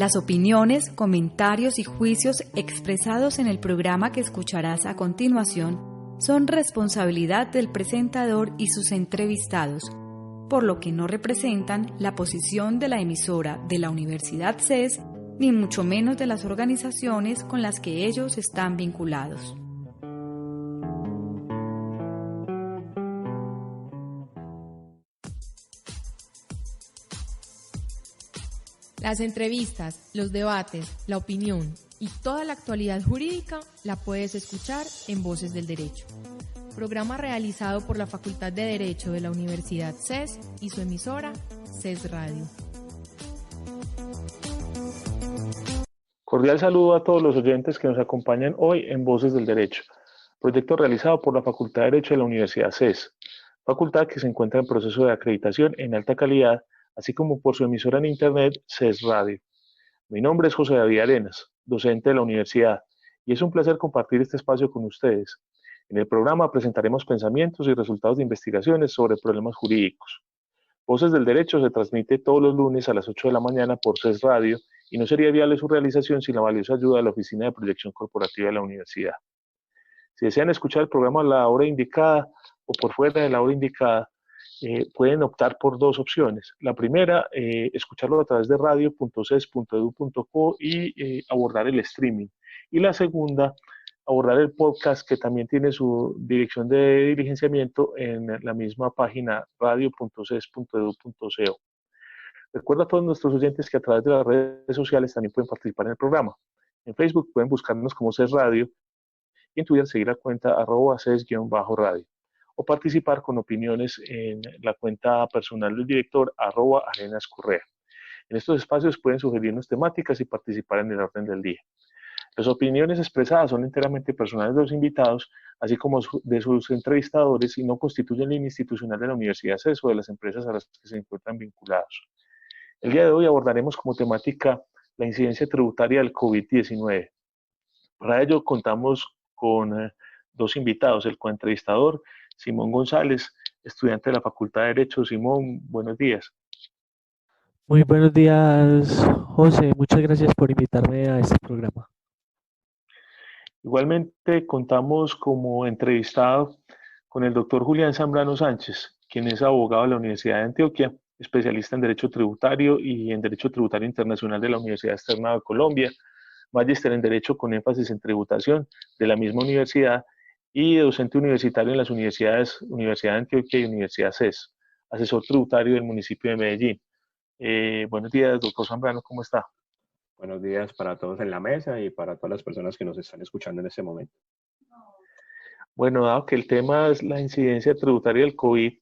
Las opiniones, comentarios y juicios expresados en el programa que escucharás a continuación son responsabilidad del presentador y sus entrevistados, por lo que no representan la posición de la emisora de la Universidad CES, ni mucho menos de las organizaciones con las que ellos están vinculados. Las entrevistas, los debates, la opinión y toda la actualidad jurídica la puedes escuchar en Voces del Derecho. Programa realizado por la Facultad de Derecho de la Universidad CES y su emisora CES Radio. Cordial saludo a todos los oyentes que nos acompañan hoy en Voces del Derecho, proyecto realizado por la Facultad de Derecho de la Universidad CES, facultad que se encuentra en proceso de acreditación en alta calidad, así como por su emisora en Internet CES Radio. Mi nombre es José David Arenas, docente de la universidad, y es un placer compartir este espacio con ustedes. En el programa presentaremos pensamientos y resultados de investigaciones sobre problemas jurídicos. Voces del Derecho se transmite todos los lunes a las 8 de la mañana por CES Radio y no sería viable su realización sin la valiosa ayuda de la Oficina de Proyección Corporativa de la universidad. Si desean escuchar el programa a la hora indicada o por fuera de la hora indicada, pueden optar por dos opciones. La primera, escucharlo a través de radio.ces.edu.co y abordar el streaming. Y la segunda, abordar el podcast que también tiene su dirección de diligenciamiento en la misma página radio.ces.edu.co. Recuerda a todos nuestros oyentes que a través de las redes sociales también pueden participar en el programa. En Facebook pueden buscarnos como CES Radio y en Twitter seguir la cuenta @ces_radio o participar con opiniones en la cuenta personal del director @arenascorrea. En estos espacios pueden sugerirnos temáticas y participar en el orden del día. Las opiniones expresadas son enteramente personales de los invitados, así como de sus entrevistadores y no constituyen línea institucional de la Universidad CES o de las empresas a las que se encuentran vinculados. El día de hoy abordaremos como temática la incidencia tributaria del COVID-19. Para ello contamos con dos invitados, el coentrevistador Simón González, estudiante de la Facultad de Derecho. Simón, buenos días. Muy buenos días, José. Muchas gracias por invitarme a este programa. Igualmente contamos como entrevistado con el doctor Julián Zambrano Sánchez, quien es abogado de la Universidad de Antioquia, especialista en Derecho Tributario y en Derecho Tributario Internacional de la Universidad Externa de Colombia, magíster en Derecho con énfasis en tributación de la misma universidad y docente universitario en las Universidad de Antioquia y Universidad CES, asesor tributario del municipio de Medellín. Buenos días, doctor Zambrano, ¿cómo está? Buenos días para todos en la mesa y para todas las personas que nos están escuchando en este momento. Bueno, dado que el tema es la incidencia tributaria del COVID,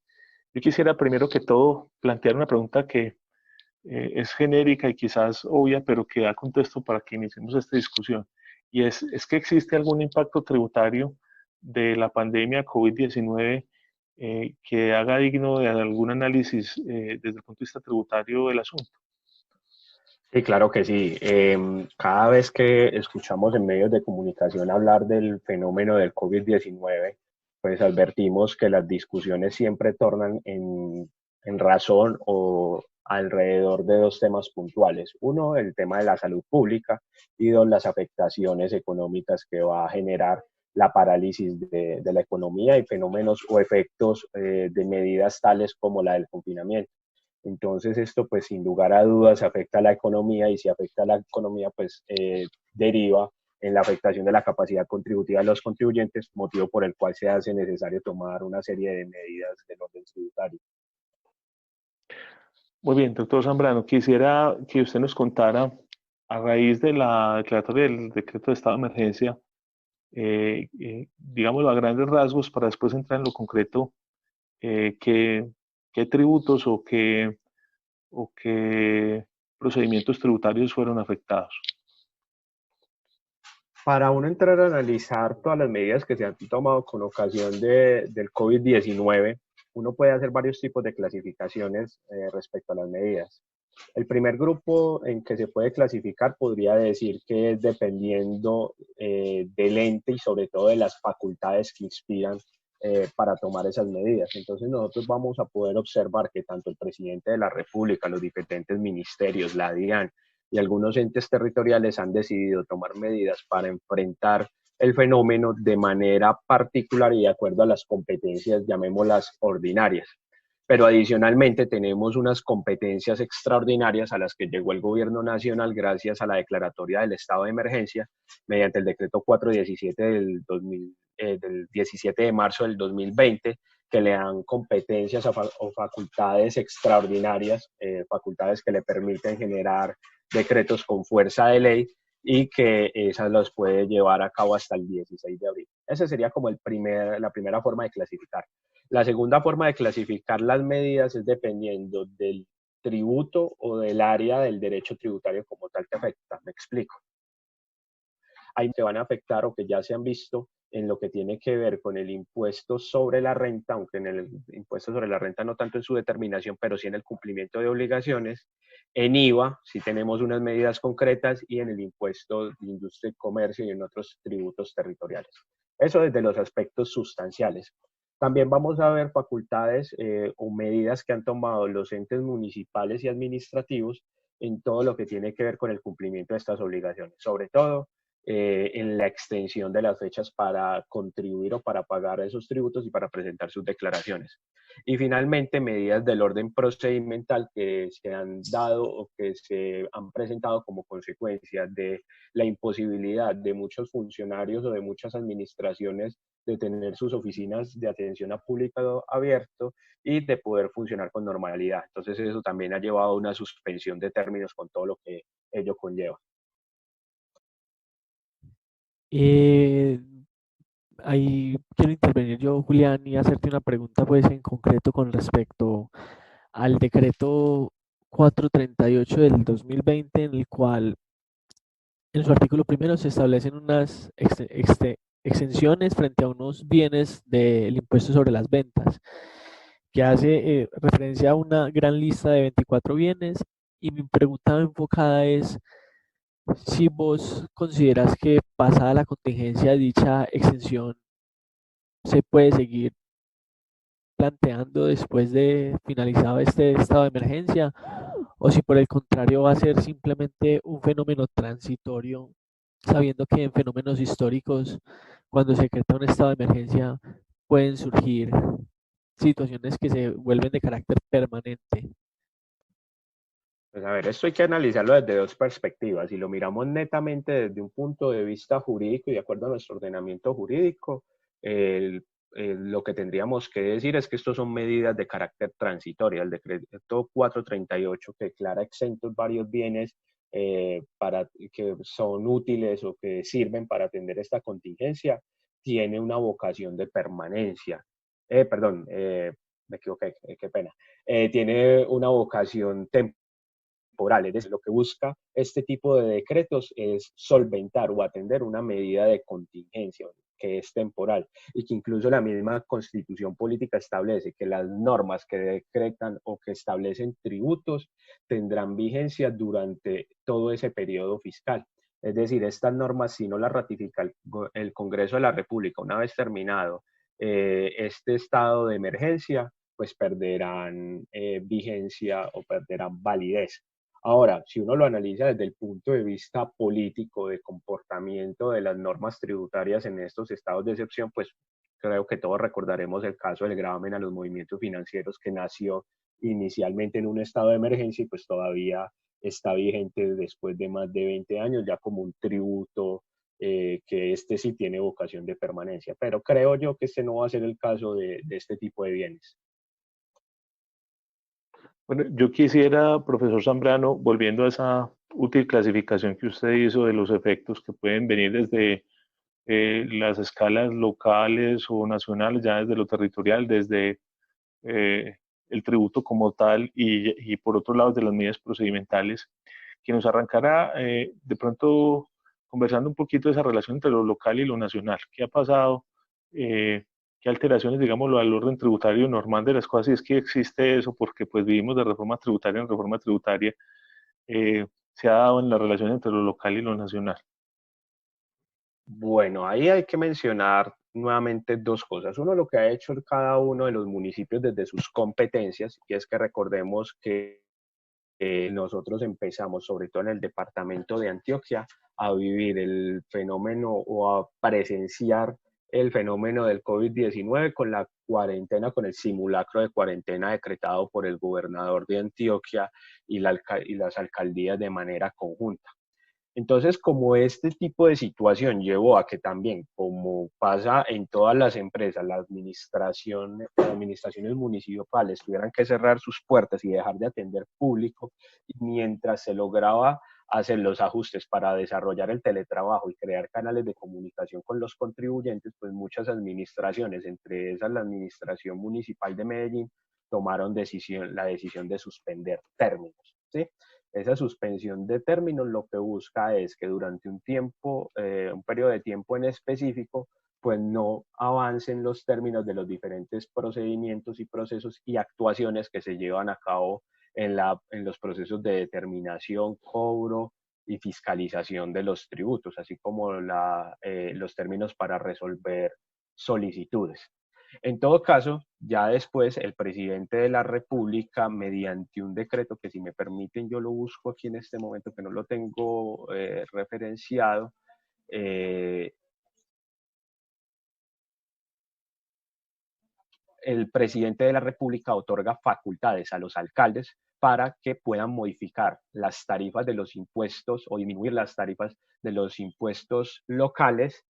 yo quisiera primero que todo plantear una pregunta que es genérica y quizás obvia, pero que da contexto para que iniciemos esta discusión. Y es que existe algún impacto tributario de la pandemia COVID-19 que haga digno de algún análisis desde el punto de vista tributario del asunto. Sí, claro que sí. Cada vez que escuchamos en medios de comunicación hablar del fenómeno del COVID-19, pues advertimos que las discusiones siempre tornan en razón o alrededor de dos temas puntuales. Uno, el tema de la salud pública y dos, las afectaciones económicas que va a generar la parálisis de la economía y fenómenos o efectos de medidas tales como la del confinamiento. Entonces esto pues sin lugar a dudas afecta a la economía y si afecta a la economía pues deriva en la afectación de la capacidad contributiva de los contribuyentes, motivo por el cual se hace necesario tomar una serie de medidas del orden tributario. Muy bien, doctor Zambrano, quisiera que usted nos contara, a raíz de la declaratoria del decreto de estado de emergencia, digámoslo a grandes rasgos, para después entrar en lo concreto, qué tributos o qué procedimientos tributarios fueron afectados. Para uno entrar a analizar todas las medidas que se han tomado con ocasión del COVID-19, uno puede hacer varios tipos de clasificaciones respecto a las medidas. El primer grupo en que se puede clasificar podría decir que es dependiendo del ente y sobre todo de las facultades que inspiran para tomar esas medidas. Entonces nosotros vamos a poder observar que tanto el presidente de la República, los diferentes ministerios, la DIAN, y algunos entes territoriales han decidido tomar medidas para enfrentar el fenómeno de manera particular y de acuerdo a las competencias, llamémoslas ordinarias. Pero adicionalmente tenemos unas competencias extraordinarias a las que llegó el gobierno nacional gracias a la declaratoria del estado de emergencia mediante el decreto 417 del 17 de marzo del 2020, que le dan competencias o facultades extraordinarias, facultades que le permiten generar decretos con fuerza de ley y que esas los puede llevar a cabo hasta el 16 de abril. Esa sería como la primera forma de clasificar. La segunda forma de clasificar las medidas es dependiendo del tributo o del área del derecho tributario como tal que afecta. Me explico. Hay que van a afectar o que ya se han visto en lo que tiene que ver con el impuesto sobre la renta, aunque en el impuesto sobre la renta no tanto en su determinación, pero sí en el cumplimiento de obligaciones. En IVA sí tenemos unas medidas concretas y en el impuesto de industria y comercio y en otros tributos territoriales. Eso desde los aspectos sustanciales. También vamos a ver facultades o medidas que han tomado los entes municipales y administrativos en todo lo que tiene que ver con el cumplimiento de estas obligaciones, sobre todo en la extensión de las fechas para contribuir o para pagar esos tributos y para presentar sus declaraciones. Y finalmente, medidas del orden procedimental que se han dado o que se han presentado como consecuencia de la imposibilidad de muchos funcionarios o de muchas administraciones de tener sus oficinas de atención a público abierto y de poder funcionar con normalidad. Entonces eso también ha llevado a una suspensión de términos con todo lo que ello conlleva. Eh, Ahí quiero intervenir yo, Julián, y hacerte una pregunta pues en concreto con respecto al decreto 438 del 2020, en el cual en su artículo primero se establecen unas exenciones frente a unos bienes del impuesto sobre las ventas, que hace referencia a una gran lista de 24 bienes, y mi pregunta enfocada es si vos consideras que pasada la contingencia dicha exención se puede seguir planteando después de finalizado este estado de emergencia, o si por el contrario va a ser simplemente un fenómeno transitorio, sabiendo que en fenómenos históricos, cuando se decreta un estado de emergencia, pueden surgir situaciones que se vuelven de carácter permanente. Pues a ver, esto hay que analizarlo desde dos perspectivas. Si lo miramos netamente desde un punto de vista jurídico y de acuerdo a nuestro ordenamiento jurídico, lo que tendríamos que decir es que estos son medidas de carácter transitorio. El decreto 438 que declara exentos varios bienes que son útiles o que sirven para atender esta contingencia, tiene una vocación de permanencia. Me equivoqué, qué pena. Tiene una vocación temporal. Es decir, lo que busca este tipo de decretos es solventar o atender una medida de contingencia que es temporal y que incluso la misma Constitución política establece que las normas que decretan o que establecen tributos tendrán vigencia durante todo ese periodo fiscal. Es decir, estas normas, si no las ratifica el Congreso de la República una vez terminado este estado de emergencia, pues perderán vigencia o perderán validez. Ahora, si uno lo analiza desde el punto de vista político, de comportamiento de las normas tributarias en estos estados de excepción, pues creo que todos recordaremos el caso del gravamen a los movimientos financieros que nació inicialmente en un estado de emergencia y pues todavía está vigente después de más de 20 años, ya como un tributo que este sí tiene vocación de permanencia. Pero creo yo que este no va a ser el caso de este tipo de bienes. Bueno, yo quisiera, profesor Zambrano, volviendo a esa útil clasificación que usted hizo de los efectos que pueden venir desde las escalas locales o nacionales, ya desde lo territorial, desde el tributo como tal y por otro lado de las medidas procedimentales, que nos arrancara de pronto conversando un poquito de esa relación entre lo local y lo nacional. ¿Qué ha pasado? ¿Qué alteraciones, digámoslo, al orden tributario normal de las cosas? Y es que existe eso, porque pues vivimos de reforma tributaria en reforma tributaria, se ha dado en la relación entre lo local y lo nacional. Bueno, ahí hay que mencionar nuevamente dos cosas. Uno, lo que ha hecho cada uno de los municipios desde sus competencias, y es que recordemos que nosotros empezamos, sobre todo en el departamento de Antioquia, a vivir el fenómeno o a presenciar el fenómeno del COVID-19 con la cuarentena, con el simulacro de cuarentena decretado por el gobernador de Antioquia y las alcaldías de manera conjunta. Entonces, como este tipo de situación llevó a que también, como pasa en todas las empresas, las administraciones municipales tuvieran que cerrar sus puertas y dejar de atender público, y mientras se lograba hacer los ajustes para desarrollar el teletrabajo y crear canales de comunicación con los contribuyentes, pues muchas administraciones, entre esas la Administración Municipal de Medellín, tomaron la decisión de suspender términos, ¿sí? Esa suspensión de términos lo que busca es que durante un tiempo, un periodo de tiempo en específico, pues no avancen los términos de los diferentes procedimientos y procesos y actuaciones que se llevan a cabo en los procesos de determinación, cobro y fiscalización de los tributos, así como los términos para resolver solicitudes. En todo caso, ya después el presidente de la República, mediante un decreto que, si me permiten, yo lo busco aquí en este momento, que no lo tengo referenciado, el presidente de la República otorga facultades a los alcaldes para que puedan modificar las tarifas de los impuestos o disminuir las tarifas de los impuestos locales,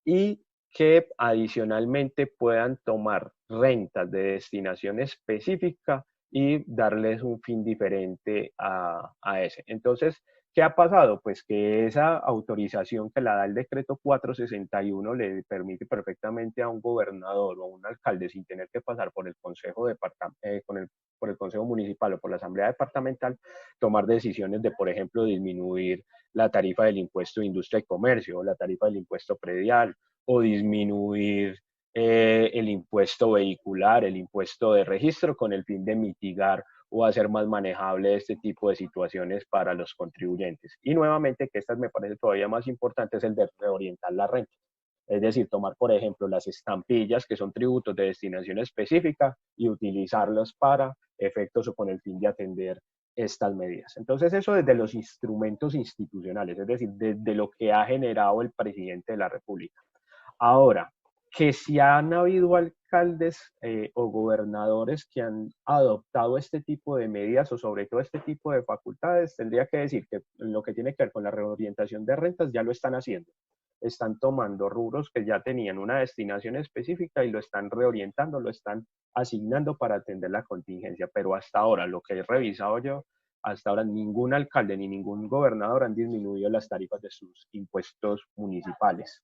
y que adicionalmente puedan tomar rentas de destinación específica y darles un fin diferente a ese. Entonces, ¿qué ha pasado? Pues que esa autorización que la da el decreto 461 le permite perfectamente a un gobernador o a un alcalde, sin tener que pasar por el por el consejo municipal o por la asamblea departamental, tomar decisiones de, por ejemplo, disminuir la tarifa del impuesto de industria y comercio, o la tarifa del impuesto predial, o disminuir el impuesto vehicular, el impuesto de registro, con el fin de mitigar o hacer más manejable este tipo de situaciones para los contribuyentes. Y nuevamente, que esta me parece todavía más importante, es el de reorientar la renta. Es decir, tomar, por ejemplo, las estampillas, que son tributos de destinación específica, y utilizarlos para efectos o con el fin de atender estas medidas. Entonces, eso desde los instrumentos institucionales, es decir, desde lo que ha generado el presidente de la República. Ahora, que si han habido alcaldes o gobernadores que han adoptado este tipo de medidas o sobre todo este tipo de facultades, tendría que decir que lo que tiene que ver con la reorientación de rentas ya lo están haciendo. Están tomando rubros que ya tenían una destinación específica y lo están reorientando, lo están asignando para atender la contingencia. Pero hasta ahora, lo que he revisado yo, hasta ahora ningún alcalde ni ningún gobernador han disminuido las tarifas de sus impuestos municipales.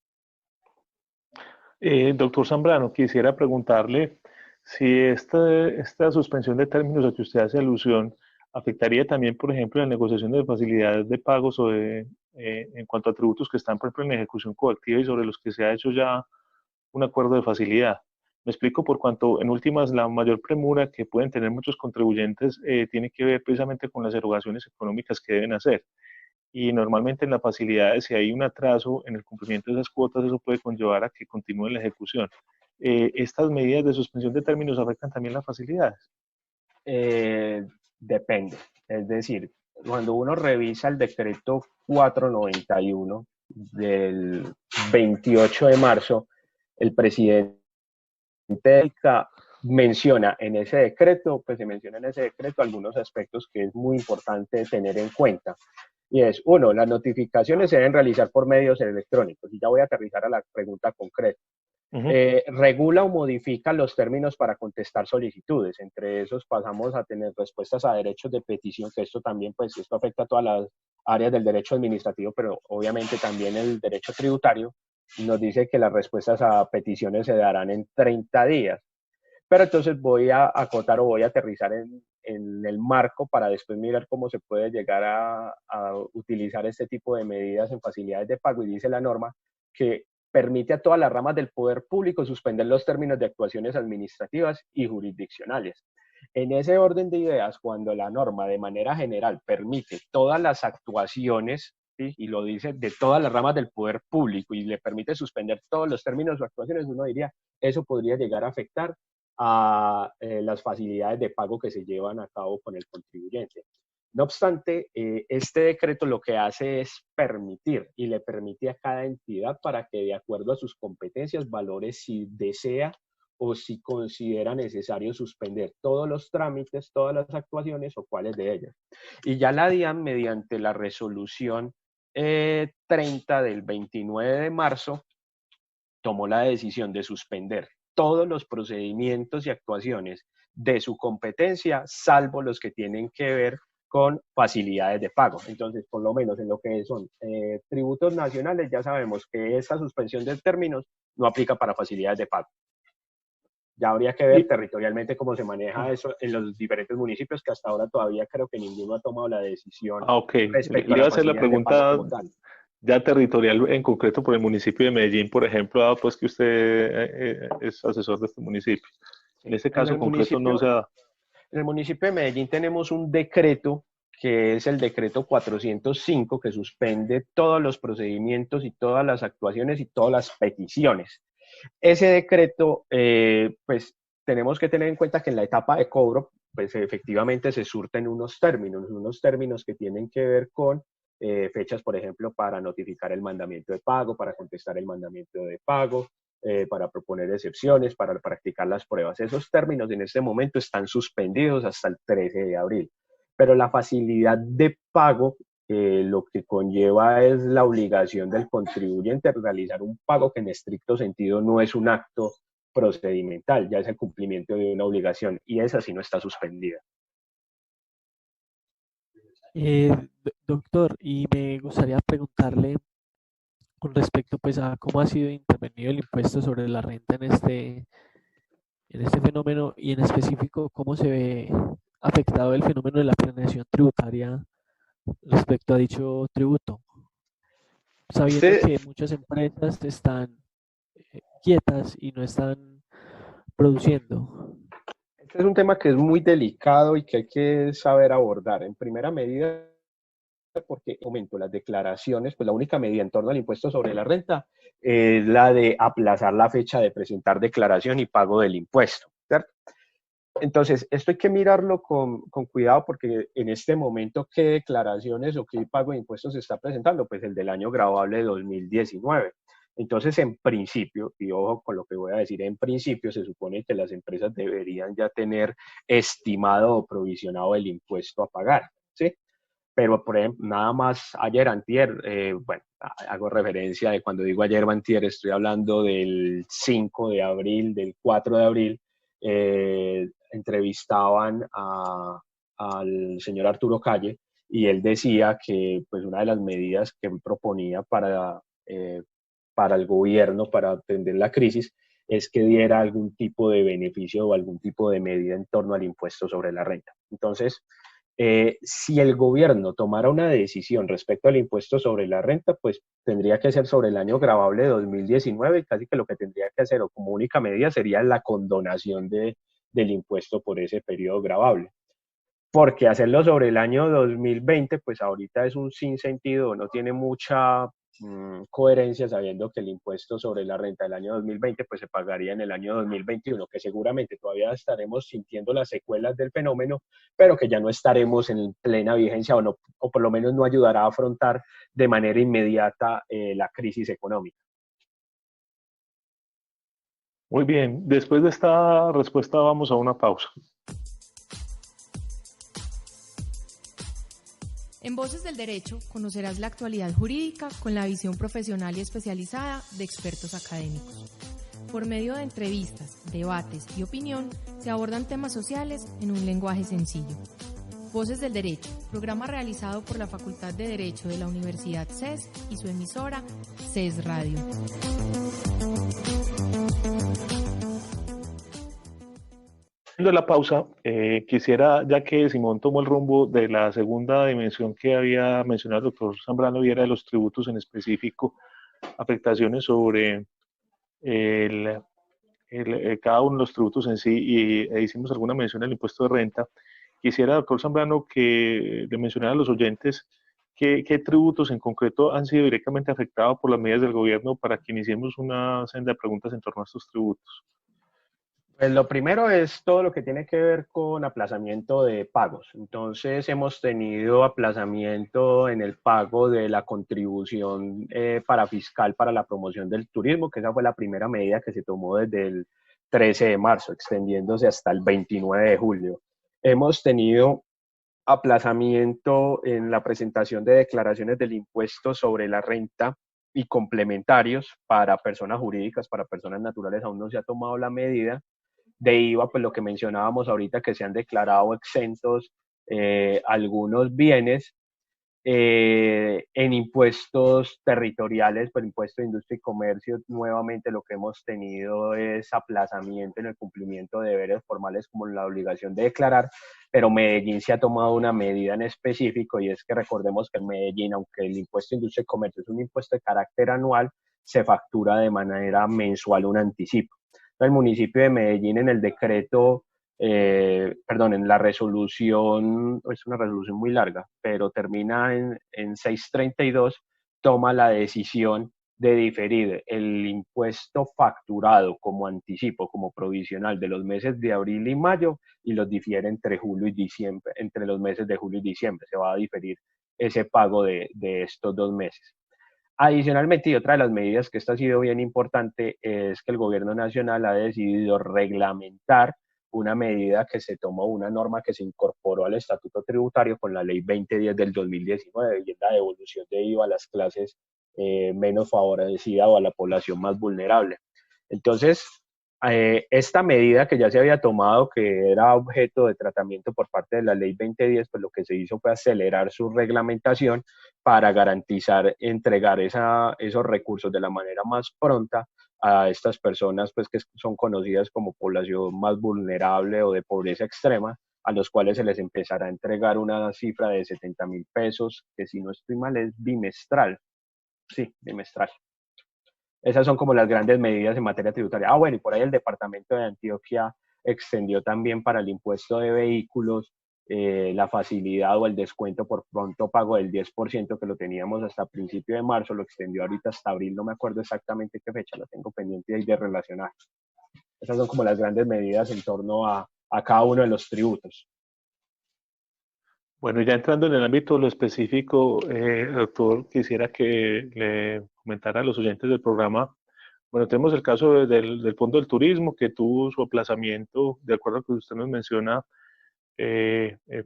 Doctor Zambrano, quisiera preguntarle si esta suspensión de términos a que usted hace alusión afectaría también, por ejemplo, la negociación de facilidades de pagos o en cuanto a tributos que están, por ejemplo, en ejecución coactiva y sobre los que se ha hecho ya un acuerdo de facilidad. Me explico por cuanto, en últimas, la mayor premura que pueden tener muchos contribuyentes tiene que ver precisamente con las erogaciones económicas que deben hacer. Y normalmente en las facilidades, si hay un atraso en el cumplimiento de esas cuotas, eso puede conllevar a que continúe la ejecución. ¿Estas medidas de suspensión de términos afectan también las facilidades? Depende. Es decir, cuando uno revisa el decreto 491 del 28 de marzo, el presidente menciona en ese decreto, pues se menciona en ese decreto algunos aspectos que es muy importante tener en cuenta. Y es, uno, las notificaciones se deben realizar por medios electrónicos. Y ya voy a aterrizar a la pregunta concreta. Regula o modifica los términos para contestar solicitudes. Entre esos pasamos a tener respuestas a derechos de petición, que esto también, pues, esto afecta a todas las áreas del derecho administrativo, pero obviamente también el derecho tributario. Nos dice que las respuestas a peticiones se darán en 30 días. Pero entonces voy a acotar o voy a aterrizar en el marco para después mirar cómo se puede llegar a utilizar este tipo de medidas en facilidades de pago. Y dice la norma que permite a todas las ramas del poder público suspender los términos de actuaciones administrativas y jurisdiccionales. En ese orden de ideas, cuando la norma de manera general permite todas las actuaciones, ¿sí?, y lo dice de todas las ramas del poder público, y le permite suspender todos los términos o actuaciones, uno diría, eso podría llegar a afectar a las facilidades de pago que se llevan a cabo con el contribuyente. No obstante, este decreto lo que hace es permitir y le permite a cada entidad para que de acuerdo a sus competencias valore si desea o si considera necesario suspender todos los trámites, todas las actuaciones o cuáles de ellas. Y ya la DIAN, mediante la resolución 30 del 29 de marzo, tomó la decisión de suspender todos los procedimientos y actuaciones de su competencia, salvo los que tienen que ver con facilidades de pago. Entonces, por lo menos en lo que son tributos nacionales, ya sabemos que esa suspensión de términos no aplica para facilidades de pago. Ya habría que ver territorialmente cómo se maneja eso en los diferentes municipios, que hasta ahora todavía creo que ninguno ha tomado la decisión respecto Le a iba a la hacer la facilidad de pago pregunta como tal. ya territorial en concreto por el municipio de Medellín, por ejemplo, dado pues que usted es asesor de este municipio. En este caso concreto no se da. En el municipio de Medellín tenemos un decreto que es el decreto 405, que suspende todos los procedimientos y todas las actuaciones y todas las peticiones. Ese decreto, pues tenemos que tener en cuenta que en la etapa de cobro, pues efectivamente se surten unos términos que tienen que ver con fechas, por ejemplo, para notificar el mandamiento de pago, para contestar el mandamiento de pago, para proponer excepciones, para practicar las pruebas. Esos términos en este momento están suspendidos hasta el 13 de abril. Pero la facilidad de pago lo que conlleva es la obligación del contribuyente a realizar un pago que en estricto sentido no es un acto procedimental, ya es el cumplimiento de una obligación y esa sí no está suspendida. Doctor, y me gustaría preguntarle con respecto pues a cómo ha sido intervenido el impuesto sobre la renta en este fenómeno y en específico cómo se ve afectado el fenómeno de la planeación tributaria respecto a dicho tributo, sabiendo que muchas empresas están quietas y no están produciendo. Este es un tema que es muy delicado y que hay que saber abordar. En primera medida, porque aumento las declaraciones, pues la única medida en torno al impuesto sobre la renta es la de aplazar la fecha de presentar declaración y pago del impuesto, ¿cierto? Entonces, esto hay que mirarlo con cuidado porque en este momento, ¿qué declaraciones o qué pago de impuestos se está presentando? Pues el del año gravable de 2019. Entonces, en principio, y ojo con lo que voy a decir, en principio se supone que las empresas deberían ya tener estimado o provisionado el impuesto a pagar, ¿sí? Pero, por ejemplo, nada más ayer, antier, bueno, hago referencia de cuando digo ayer o antier, estoy hablando del 5 de abril, del 4 de abril, entrevistaban al señor Arturo Calle y él decía que pues una de las medidas que proponía para el gobierno, para atender la crisis, es que diera algún tipo de beneficio o algún tipo de medida en torno al impuesto sobre la renta. Entonces, si el gobierno tomara una decisión respecto al impuesto sobre la renta, pues tendría que ser sobre el año gravable de 2019 y casi que lo que tendría que hacer o como única medida sería la condonación del impuesto por ese periodo gravable. Porque hacerlo sobre el año 2020, pues ahorita es un sinsentido, no tiene mucha coherencia sabiendo que el impuesto sobre la renta del año 2020 pues se pagaría en el año 2021, que seguramente todavía estaremos sintiendo las secuelas del fenómeno, pero que ya no estaremos en plena vigencia o, no, o por lo menos no ayudará a afrontar de manera inmediata la crisis económica. Muy bien, después de esta respuesta vamos a una pausa. En Voces del Derecho conocerás la actualidad jurídica con la visión profesional y especializada de expertos académicos. Por medio de entrevistas, debates y opinión se abordan temas sociales en un lenguaje sencillo. Voces del Derecho, programa realizado por la Facultad de Derecho de la Universidad CES y su emisora CES Radio. De la pausa, quisiera, ya que Simón tomó el rumbo de la segunda dimensión que había mencionado el doctor Zambrano y era de los tributos en específico, afectaciones sobre cada uno de los tributos en sí, y hicimos alguna mención al impuesto de renta. Quisiera, doctor Zambrano, que le mencionara a los oyentes qué tributos en concreto han sido directamente afectados por las medidas del gobierno para que iniciemos una senda de preguntas en torno a estos tributos. Pues lo primero es todo lo que tiene que ver con aplazamiento de pagos. Entonces hemos tenido aplazamiento en el pago de la contribución para fiscal para la promoción del turismo, que esa fue la primera medida que se tomó desde el 13 de marzo, extendiéndose hasta el 29 de julio. Hemos tenido aplazamiento en la presentación de declaraciones del impuesto sobre la renta y complementarios para personas jurídicas, para personas naturales aún no se ha tomado la medida. De IVA, pues lo que mencionábamos ahorita, que se han declarado exentos algunos bienes. En impuestos territoriales, pues impuesto de industria y comercio, nuevamente lo que hemos tenido es aplazamiento en el cumplimiento de deberes formales como la obligación de declarar, pero Medellín se ha tomado una medida en específico y es que recordemos que en Medellín, aunque el impuesto de industria y comercio es un impuesto de carácter anual, se factura de manera mensual un anticipo. El municipio de Medellín en el decreto en la resolución, es una resolución muy larga, pero termina en 632, toma la decisión de diferir el impuesto facturado como anticipo, como provisional de los meses de abril y mayo y los difiere entre julio y diciembre, entre los meses de julio y diciembre. Se va a diferir ese pago de estos 2 meses. Adicionalmente, y otra de las medidas que esta ha sido bien importante es que el gobierno nacional ha decidido reglamentar una medida que se tomó, una norma que se incorporó al estatuto tributario con la ley 2010 del 2019 y es la devolución de IVA a las clases menos favorecidas o a la población más vulnerable. Entonces, esta medida que ya se había tomado, que era objeto de tratamiento por parte de la ley 2010, pues lo que se hizo fue acelerar su reglamentación para garantizar entregar esos recursos de la manera más pronta a estas personas pues, que son conocidas como población más vulnerable o de pobreza extrema, a los cuales se les empezará a entregar una cifra de 70.000 pesos, que si no estoy mal es bimestral. Sí, bimestral. Esas son como las grandes medidas en materia tributaria. Ah, bueno, y por ahí el departamento de Antioquia extendió también para el impuesto de vehículos la facilidad o el descuento por pronto pago del 10%, que lo teníamos hasta principio de marzo, lo extendió ahorita hasta abril, no me acuerdo exactamente qué fecha, lo tengo pendiente ahí de relacionar. Esas son como las grandes medidas en torno a cada uno de los tributos. Bueno, ya entrando en el ámbito de lo específico, doctor, quisiera que le comentara a los oyentes del programa. Bueno, tenemos el caso del Fondo del Turismo, que tuvo su aplazamiento, de acuerdo a lo que usted nos menciona,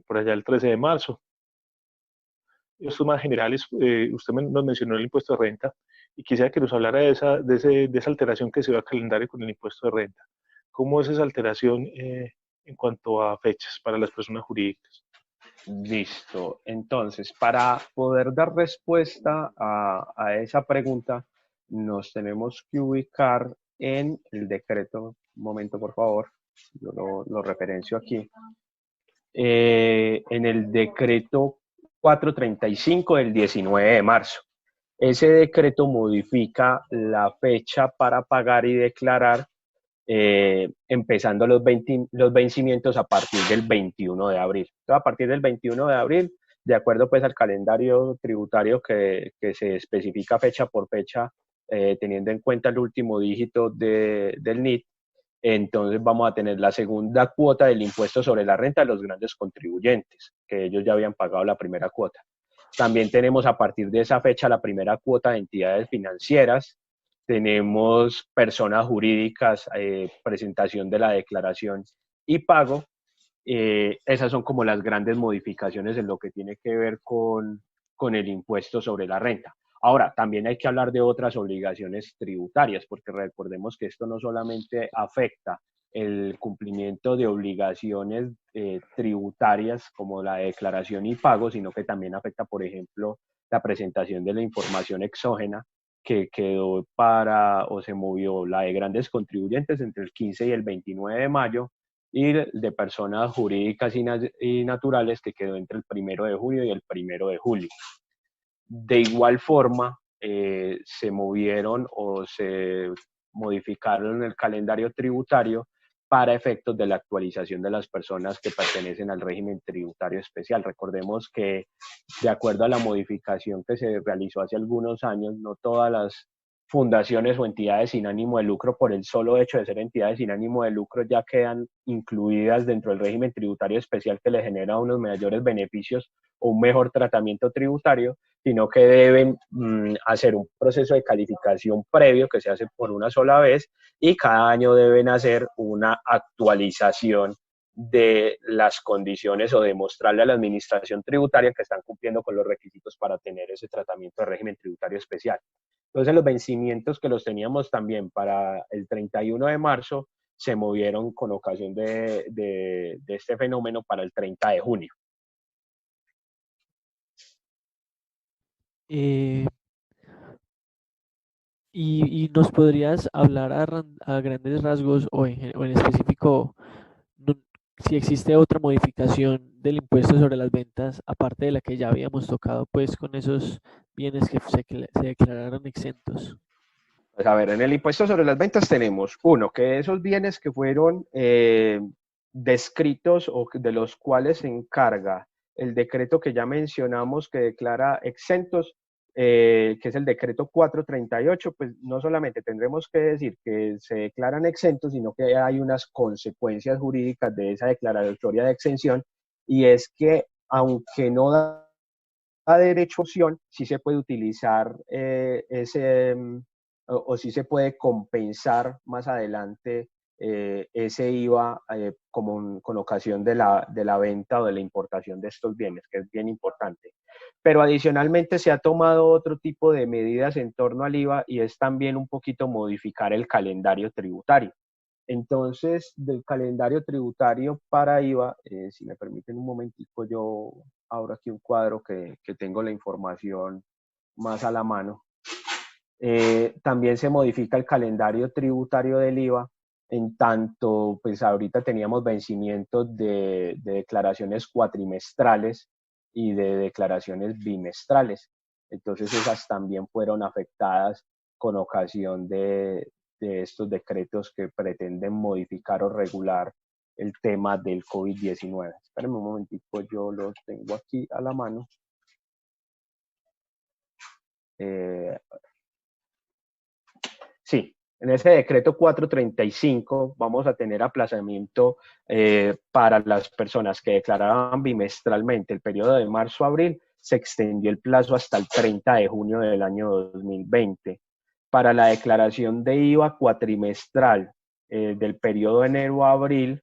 por allá el 13 de marzo. Estos más generales, usted nos mencionó el impuesto de renta y quisiera que nos hablara de esa alteración que se dio al calendario con el impuesto de renta. ¿Cómo es esa alteración en cuanto a fechas para las personas jurídicas? Listo. Entonces, para poder dar respuesta a esa pregunta, nos tenemos que ubicar en el decreto. Un momento, por favor. Yo lo referencio aquí. En el decreto 435 del 19 de marzo. Ese decreto modifica la fecha para pagar y declarar, empezando los vencimientos a partir del 21 de abril. Entonces, a partir del 21 de abril, de acuerdo pues al calendario tributario que se especifica fecha por fecha, teniendo en cuenta el último dígito del NIT, entonces vamos a tener la segunda cuota del impuesto sobre la renta de los grandes contribuyentes, que ellos ya habían pagado la primera cuota. También tenemos a partir de esa fecha la primera cuota de entidades financieras, tenemos personas jurídicas, presentación de la declaración y pago. Esas son como las grandes modificaciones en lo que tiene que ver con el impuesto sobre la renta. Ahora, también hay que hablar de otras obligaciones tributarias, porque recordemos que esto no solamente afecta el cumplimiento de obligaciones tributarias como la declaración y pago, sino que también afecta, por ejemplo, la presentación de la información exógena que quedó o se movió la de grandes contribuyentes entre el 15 y el 29 de mayo y de personas jurídicas y naturales que quedó entre el 1 de junio y el 1 de julio. De igual forma, se movieron o se modificaron el calendario tributario para efectos de la actualización de las personas que pertenecen al régimen tributario especial. Recordemos que, de acuerdo a la modificación que se realizó hace algunos años, no todas las fundaciones o entidades sin ánimo de lucro, por el solo hecho de ser entidades sin ánimo de lucro, ya quedan incluidas dentro del régimen tributario especial que le genera unos mayores beneficios o un mejor tratamiento tributario, sino que deben hacer un proceso de calificación previo que se hace por una sola vez y cada año deben hacer una actualización de las condiciones o demostrarle a la administración tributaria que están cumpliendo con los requisitos para tener ese tratamiento de régimen tributario especial. Entonces los vencimientos que los teníamos también para el 31 de marzo se movieron con ocasión de este fenómeno para el 30 de junio. Eh, y nos podrías hablar a grandes rasgos o en específico no- si existe otra modificación del impuesto sobre las ventas, aparte de la que ya habíamos tocado, pues con esos bienes que se declararon exentos. Pues a ver, en el impuesto sobre las ventas tenemos, uno, que esos bienes que fueron descritos o de los cuales se encarga el decreto que ya mencionamos que declara exentos, que es el decreto 438, pues no solamente tendremos que decir que se declaran exentos, sino que hay unas consecuencias jurídicas de esa declaratoria de exención, y es que aunque no da derecho a opción, sí se puede utilizar o sí se puede compensar más adelante ese IVA con ocasión de la venta o de la importación de estos bienes, que es bien importante. Pero adicionalmente se ha tomado otro tipo de medidas en torno al IVA y es también un poquito modificar el calendario tributario. Entonces, del calendario tributario para IVA, si me permiten un momentico, yo abro aquí un cuadro que tengo la información más a la mano. También se modifica el calendario tributario del IVA, en tanto, pues ahorita teníamos vencimientos de declaraciones cuatrimestrales y de declaraciones bimestrales. Entonces esas también fueron afectadas con ocasión de estos decretos que pretenden modificar o regular el tema del COVID-19. Espérenme un momentico, yo lo tengo aquí a la mano. Sí, en ese decreto 435 vamos a tener aplazamiento para las personas que declaraban bimestralmente el periodo de marzo a abril, se extendió el plazo hasta el 30 de junio del año 2020. Para la declaración de IVA cuatrimestral del periodo de enero a abril,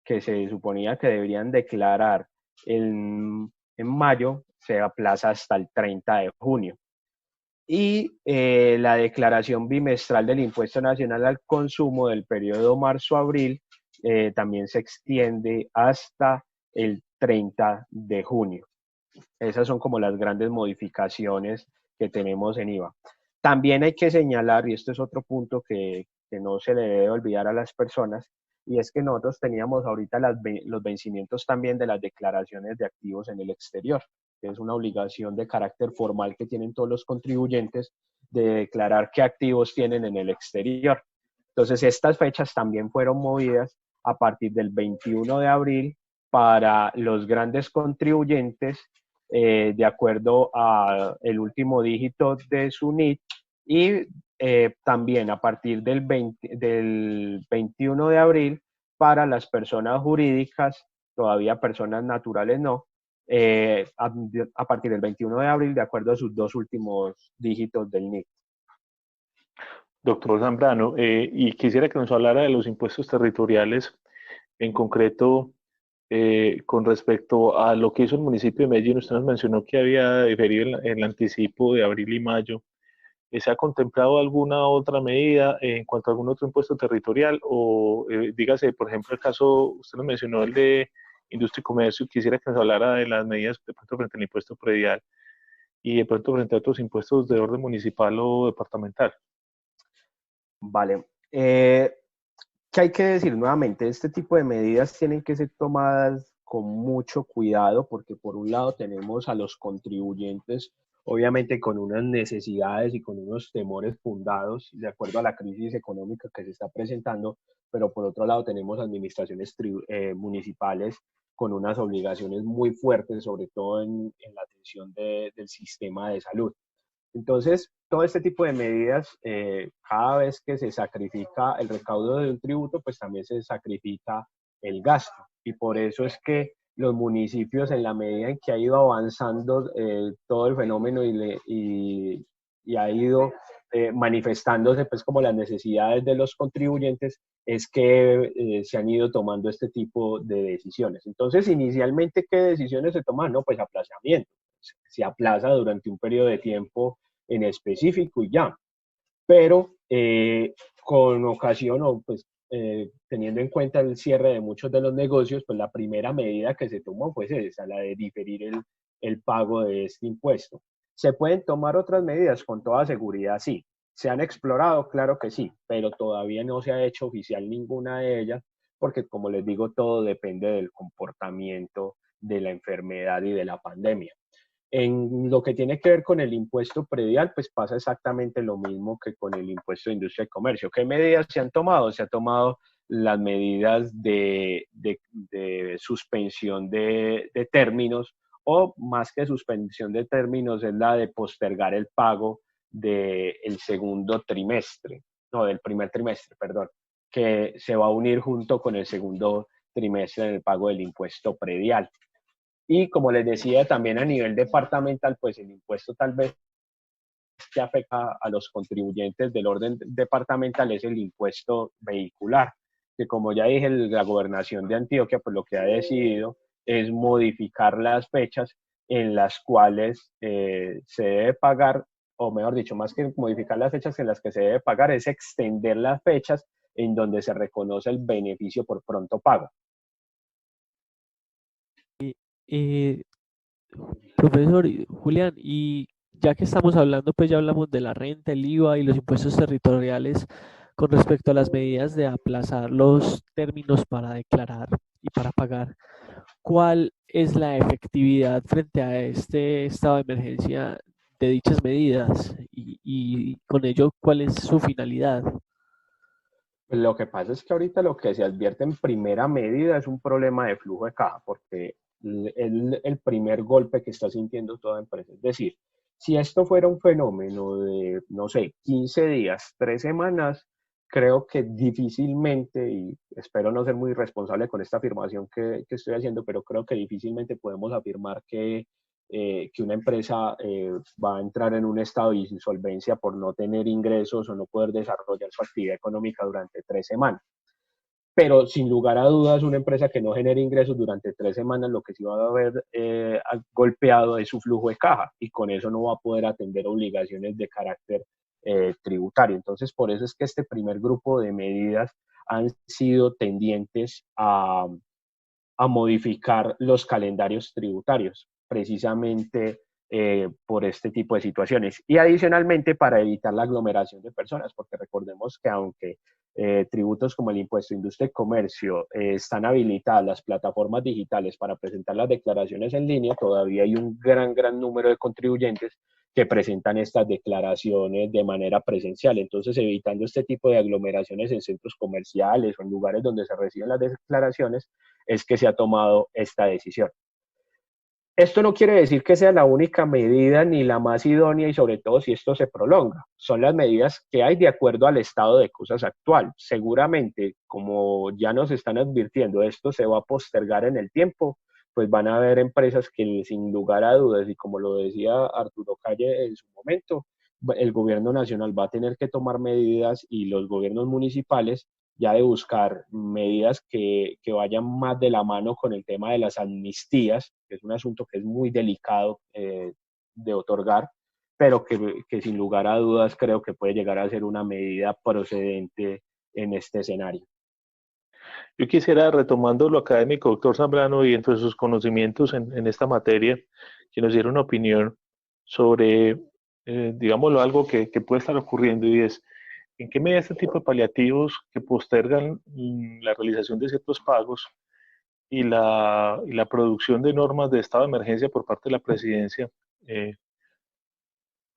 que se suponía que deberían declarar en mayo, se aplaza hasta el 30 de junio. Y la declaración bimestral del Impuesto Nacional al Consumo del periodo marzo-abril también se extiende hasta el 30 de junio. Esas son como las grandes modificaciones que tenemos en IVA. También hay que señalar, y esto es otro punto que no se le debe olvidar a las personas, y es que nosotros teníamos ahorita los vencimientos también de las declaraciones de activos en el exterior, que es una obligación de carácter formal que tienen todos los contribuyentes de declarar qué activos tienen en el exterior. Entonces, estas fechas también fueron movidas a partir del 21 de abril para los grandes contribuyentes de acuerdo a el último dígito de su NIT y también a partir del 21 de abril para las personas jurídicas, todavía personas naturales no, a partir del 21 de abril de acuerdo a sus dos últimos dígitos del NIT. Doctor Zambrano, y quisiera que nos hablara de los impuestos territoriales, en concreto con respecto a lo que hizo el municipio de Medellín. Usted nos mencionó que había diferido el anticipo de abril y mayo. ¿Se ha contemplado alguna otra medida en cuanto a algún otro impuesto territorial? O dígase, por ejemplo, el caso, usted nos mencionó el de industria y comercio, quisiera que nos hablara de las medidas de pronto frente al impuesto predial y de pronto frente a otros impuestos de orden municipal o departamental. Vale. ¿Qué hay que decir nuevamente? Este tipo de medidas tienen que ser tomadas con mucho cuidado porque por un lado tenemos a los contribuyentes, obviamente con unas necesidades y con unos temores fundados de acuerdo a la crisis económica que se está presentando, pero por otro lado tenemos administraciones municipales con unas obligaciones muy fuertes, sobre todo en la atención del sistema de salud. Entonces, todo este tipo de medidas, cada vez que se sacrifica el recaudo de un tributo, pues también se sacrifica el gasto. Y por eso es que los municipios, en la medida en que ha ido avanzando todo el fenómeno y ha ido manifestándose pues como las necesidades de los contribuyentes, es que se han ido tomando este tipo de decisiones. Entonces, inicialmente, ¿qué decisiones se toman? No, pues aplazamiento. Se aplaza durante un periodo de tiempo en específico y ya. Pero con ocasión o pues teniendo en cuenta el cierre de muchos de los negocios, pues la primera medida que se tomó fue esa, la de diferir el pago de este impuesto. ¿Se pueden tomar otras medidas? Con toda seguridad, sí. ¿Se han explorado? Claro que sí, pero todavía no se ha hecho oficial ninguna de ellas, porque como les digo, todo depende del comportamiento de la enfermedad y de la pandemia. En lo que tiene que ver con el impuesto predial, pues pasa exactamente lo mismo que con el impuesto de industria y comercio. ¿Qué medidas se han tomado? Se han tomado las medidas de suspensión de términos, o más que suspensión de términos, es la de postergar el pago del segundo trimestre, no, del primer trimestre, perdón, que se va a unir junto con el segundo trimestre en el pago del impuesto predial. Y como les decía, también a nivel departamental, pues el impuesto tal vez que afecta a los contribuyentes del orden departamental es el impuesto vehicular, que como ya dije, la gobernación de Antioquia, pues lo que ha decidido es modificar las fechas en las cuales se debe pagar, o mejor dicho, más que modificar las fechas en las que se debe pagar, es extender las fechas en donde se reconoce el beneficio por pronto pago. Eh, Profesor Julián, y ya que estamos hablando, pues ya hablamos de la renta, el IVA y los impuestos territoriales con respecto a las medidas de aplazar los términos para declarar y para pagar. ¿Cuál es la efectividad frente a este estado de emergencia de dichas medidas? Y con ello, ¿cuál es su finalidad? Lo que pasa es que ahorita lo que se advierte en primera medida es un problema de flujo de caja, porque el primer golpe que está sintiendo toda empresa. Es decir, si esto fuera un fenómeno de, no sé, 15 días, 3 semanas, creo que difícilmente, y espero no ser muy responsable con esta afirmación que estoy haciendo, pero creo que difícilmente podemos afirmar que una empresa va a entrar en un estado de insolvencia por no tener ingresos o no poder desarrollar su actividad económica durante 3 semanas. Pero sin lugar a dudas, una empresa que no genere ingresos durante 3 semanas, lo que sí va a haber golpeado es su flujo de caja, y con eso no va a poder atender obligaciones de carácter tributario. Entonces, por eso es que este primer grupo de medidas han sido tendientes a modificar los calendarios tributarios, precisamente por este tipo de situaciones. Y adicionalmente para evitar la aglomeración de personas, porque recordemos que aunque tributos como el impuesto de industria y comercio están habilitadas las plataformas digitales para presentar las declaraciones en línea, todavía hay un gran número de contribuyentes que presentan estas declaraciones de manera presencial. Entonces, evitando este tipo de aglomeraciones en centros comerciales o en lugares donde se reciben las declaraciones, es que se ha tomado esta decisión. Esto no quiere decir que sea la única medida ni la más idónea, y sobre todo si esto se prolonga. Son las medidas que hay de acuerdo al estado de cosas actual. Seguramente, como ya nos están advirtiendo, esto se va a postergar en el tiempo, pues van a haber empresas que sin lugar a dudas, y como lo decía Arturo Calle en su momento, el gobierno nacional va a tener que tomar medidas, y los gobiernos municipales ya de buscar medidas que vayan más de la mano con el tema de las amnistías, que es un asunto que es muy delicado de otorgar, pero que sin lugar a dudas creo que puede llegar a ser una medida procedente en este escenario. Yo quisiera, retomando lo académico, doctor Zambrano, y entre sus conocimientos en esta materia, que nos diera una opinión sobre, digámoslo, algo que puede estar ocurriendo, y es, ¿en qué medida este tipo de paliativos que postergan la realización de ciertos pagos y la producción de normas de estado de emergencia por parte de la presidencia,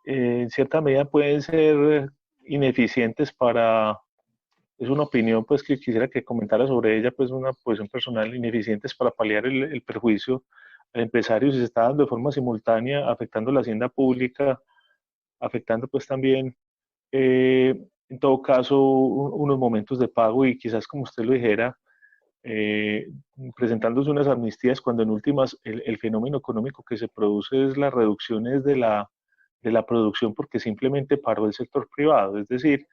en cierta medida pueden ser ineficientes para, es una opinión pues que quisiera que comentara sobre ella, pues una posición personal, ineficientes para paliar el perjuicio al empresario si se está dando de forma simultánea, afectando la hacienda pública afectando pues también, en todo caso, unos momentos de pago y quizás como usted lo dijera, eh, presentándose unas amnistías cuando en últimas el fenómeno económico que se produce es las reducciones de la producción porque simplemente paró el sector privado, es decir,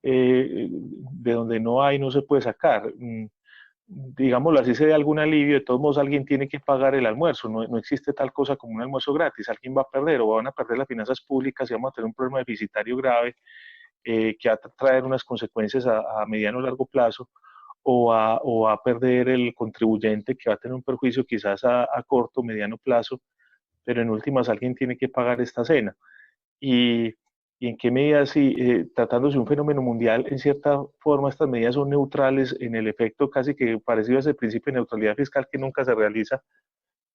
de donde no hay no se puede sacar. Digámoslo así, se dé algún alivio, de todos modos alguien tiene que pagar el almuerzo, no, no existe tal cosa como un almuerzo gratis, alguien va a perder o van a perder las finanzas públicas y vamos a tener un problema deficitario grave que va a traer unas consecuencias a mediano o largo plazo o va a perder el contribuyente que va a tener un perjuicio quizás a corto o mediano plazo, pero en últimas alguien tiene que pagar esta cena. Y, y en qué medida, si tratándose de un fenómeno mundial, en cierta forma estas medidas son neutrales en el efecto casi que parecido a ese principio de neutralidad fiscal que nunca se realiza,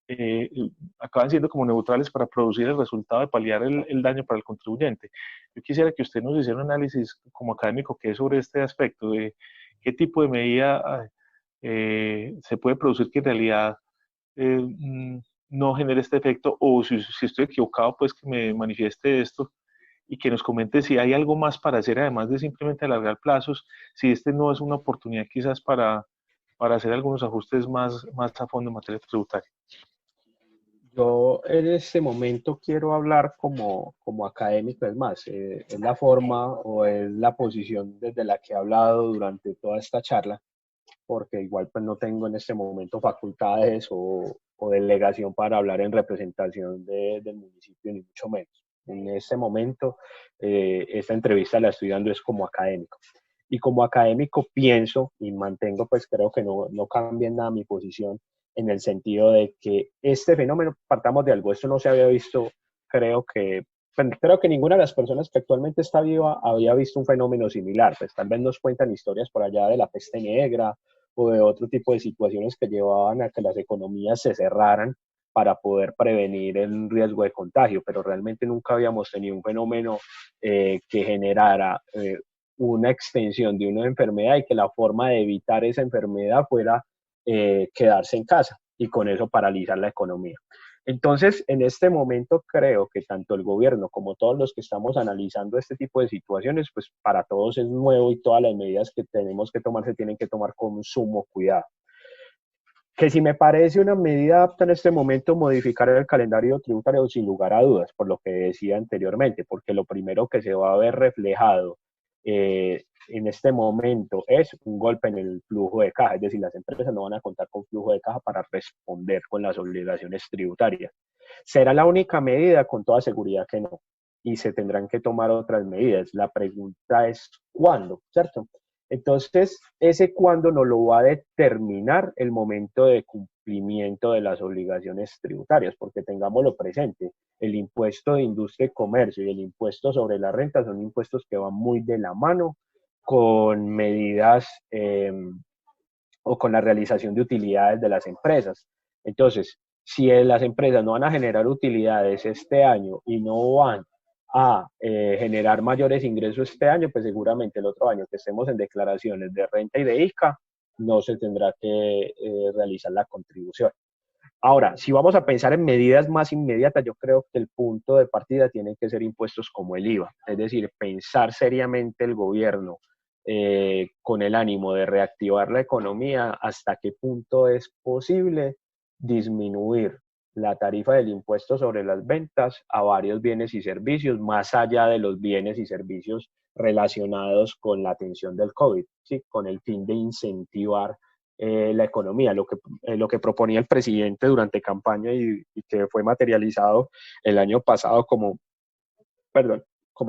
eh, acaban siendo como neutrales para producir el resultado de paliar el daño para el contribuyente. Yo quisiera que usted nos hiciera un análisis como académico que es sobre este aspecto de qué tipo de medida se puede producir que en realidad no genere este efecto, o si estoy equivocado, pues que me manifieste esto y que nos comente si hay algo más para hacer, además de simplemente alargar plazos, si este no es una oportunidad quizás para hacer algunos ajustes más a fondo en materia tributaria. Yo en este momento quiero hablar como académico, es más, es la forma o es la posición desde la que he hablado durante toda esta charla, porque igual pues no tengo en este momento facultades o delegación para hablar en representación del municipio, ni mucho menos. En este momento, esta entrevista la estoy dando es como académico. Y como académico pienso y mantengo, pues creo que no cambia en nada mi posición en el sentido de que este fenómeno, partamos de algo, esto no se había visto, creo que ninguna de las personas que actualmente está viva había visto un fenómeno similar, pues tal vez nos cuentan historias por allá de la peste negra o de otro tipo de situaciones que llevaban a que las economías se cerraran para poder prevenir el riesgo de contagio, pero realmente nunca habíamos tenido un fenómeno que generara una extensión de una enfermedad y que la forma de evitar esa enfermedad fuera quedarse en casa y con eso paralizar la economía. Entonces, en este momento creo que tanto el gobierno como todos los que estamos analizando este tipo de situaciones, pues para todos es nuevo y todas las medidas que tenemos que tomar se tienen que tomar con sumo cuidado. Que si me parece una medida apta en este momento modificar el calendario tributario, sin lugar a dudas, por lo que decía anteriormente, porque lo primero que se va a ver reflejado en este momento es un golpe en el flujo de caja, es decir, las empresas no van a contar con flujo de caja para responder con las obligaciones tributarias. ¿Será la única medida? Con toda seguridad que no, y se tendrán que tomar otras medidas. La pregunta es ¿cuándo? ¿Cierto? Entonces, ese cuándo nos lo va a determinar el momento de cumplimiento de las obligaciones tributarias, porque tengámoslo presente, el impuesto de industria y comercio y el impuesto sobre la renta son impuestos que van muy de la mano con medidas o con la realización de utilidades de las empresas. Entonces, si las empresas no van a generar utilidades este año y no van a generar mayores ingresos este año, pues seguramente el otro año que estemos en declaraciones de renta y de ICA, no se tendrá que realizar la contribución. Ahora, si vamos a pensar en medidas más inmediatas, yo creo que el punto de partida tienen que ser impuestos como el IVA, es decir, pensar seriamente el gobierno con el ánimo de reactivar la economía, hasta qué punto es posible disminuir la tarifa del impuesto sobre las ventas a varios bienes y servicios, más allá de los bienes y servicios relacionados con la atención del COVID, ¿sí? Con el fin de incentivar la economía, lo que proponía el presidente durante campaña y que fue materializado el año pasado como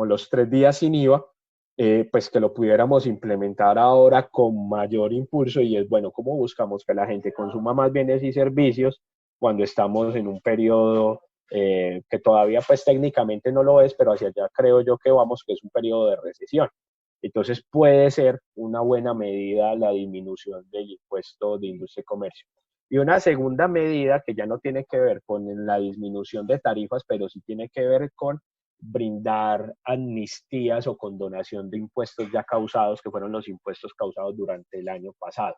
los 3 días sin IVA, pues que lo pudiéramos implementar ahora con mayor impulso y es, bueno, ¿cómo buscamos que la gente consuma más bienes y servicios cuando estamos en un periodo que todavía pues técnicamente no lo es, pero hacia allá creo yo que vamos, que es un periodo de recesión? Entonces puede ser una buena medida la disminución del impuesto de industria y comercio. Y una segunda medida que ya no tiene que ver con la disminución de tarifas, pero sí tiene que ver con brindar amnistías o condonación de impuestos ya causados, que fueron los impuestos causados durante el año pasado.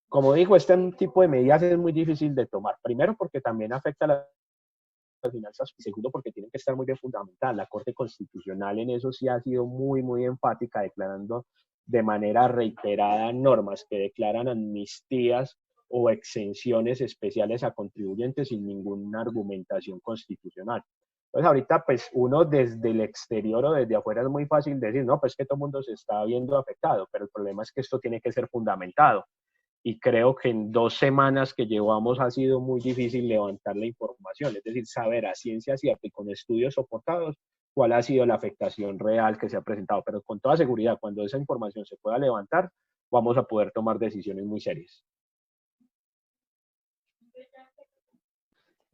Como digo, este tipo de medidas es muy difícil de tomar. Primero porque también afecta a la las finanzas, y segundo, porque tienen que estar muy bien fundamentadas. La Corte Constitucional en eso sí ha sido muy, muy enfática, declarando de manera reiterada normas que declaran amnistías o exenciones especiales a contribuyentes sin ninguna argumentación constitucional. Entonces ahorita pues uno desde el exterior o desde afuera es muy fácil decir, no, pues que todo el mundo se está viendo afectado, pero el problema es que esto tiene que ser fundamentado. Y creo que en 2 semanas que llevamos ha sido muy difícil levantar la información, es decir, saber a ciencia cierta y con estudios soportados cuál ha sido la afectación real que se ha presentado. Pero con toda seguridad, cuando esa información se pueda levantar, vamos a poder tomar decisiones muy serias.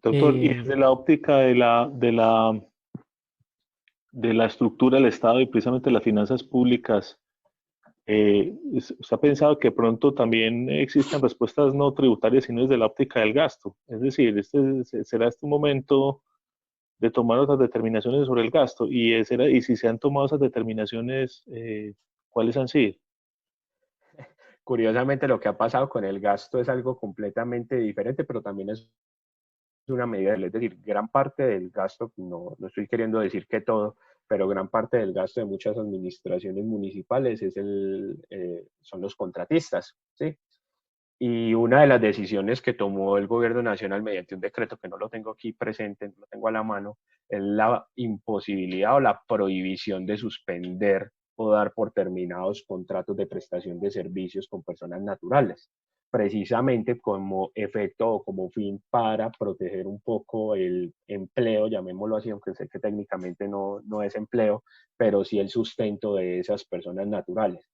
Doctor, y desde la óptica de la estructura del Estado y precisamente las finanzas públicas, ¿usted ha pensado que pronto también existen respuestas no tributarias, sino desde la óptica del gasto? Es decir, será este un momento de tomar otras determinaciones sobre el gasto, y si se han tomado esas determinaciones, ¿cuáles han sido? Curiosamente, lo que ha pasado con el gasto es algo completamente diferente, pero también es una medida, es decir, gran parte del gasto, no estoy queriendo decir que todo, pero gran parte del gasto de muchas administraciones municipales son los contratistas, ¿sí? Y una de las decisiones que tomó el gobierno nacional mediante un decreto, que no lo tengo aquí presente, no lo tengo a la mano, es la imposibilidad o la prohibición de suspender o dar por terminados contratos de prestación de servicios con personas naturales, precisamente como efecto o como fin para proteger un poco el empleo, llamémoslo así, aunque sé que técnicamente no es empleo, pero sí el sustento de esas personas naturales.